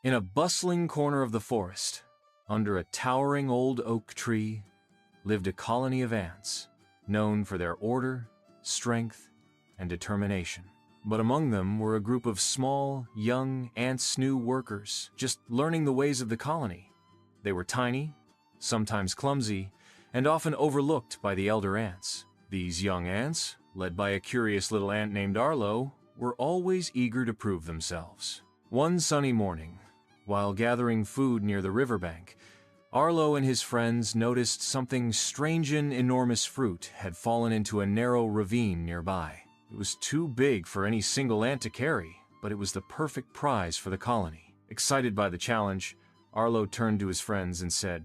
In a bustling corner of the forest, under a towering old oak tree, lived a colony of ants, known for their order, strength, and determination. But among them were a group of small, young ant-snoo workers, just learning the ways of the colony. They were tiny, sometimes clumsy, and often overlooked by the elder ants. These young ants, led by a curious little ant named Arlo, were always eager to prove themselves. One sunny morning, while gathering food near the riverbank, Arlo and his friends noticed something strange. An enormous fruit had fallen into a narrow ravine nearby. It was too big for any single ant to carry, but it was the perfect prize for the colony. Excited by the challenge, Arlo turned to his friends and said,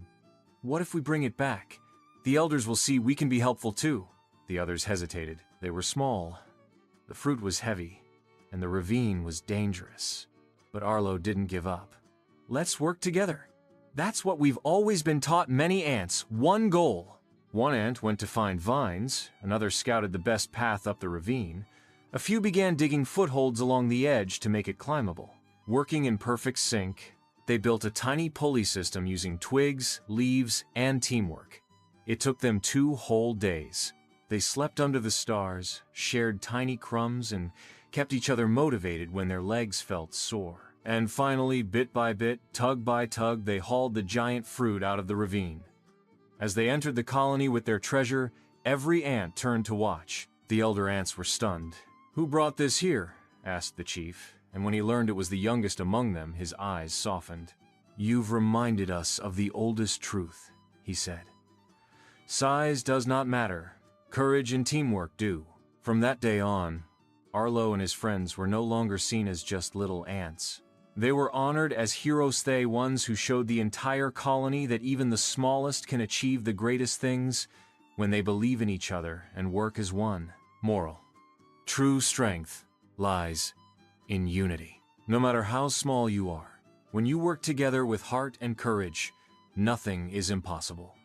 "What if we bring it back? The elders will see we can be helpful too." The others hesitated. They were small, the fruit was heavy, and the ravine was dangerous. But Arlo didn't give up. "Let's work together. That's what we've always been taught many ants, one goal." One ant went to find vines, another scouted the best path up the ravine. A few began digging footholds along the edge to make it climbable. Working in perfect sync, they built a tiny pulley system using twigs, leaves, and teamwork. It took them 2 whole days. They slept under the stars, shared tiny crumbs, and kept each other motivated when their legs felt sore. And finally, bit by bit, tug by tug, they hauled the giant fruit out of the ravine. As they entered the colony with their treasure, every ant turned to watch. The elder ants were stunned. "Who brought this here?" asked the chief, and when he learned it was the youngest among them, his eyes softened. "You've reminded us of the oldest truth," he said. "Size does not matter. Courage and teamwork do." From that day on, Arlo and his friends were no longer seen as just little ants. They were honored as heroes, they ones who showed the entire colony that even the smallest can achieve the greatest things when they believe in each other and work as one. Moral: true strength lies in unity. No matter how small you are, when you work together with heart and courage, nothing is impossible.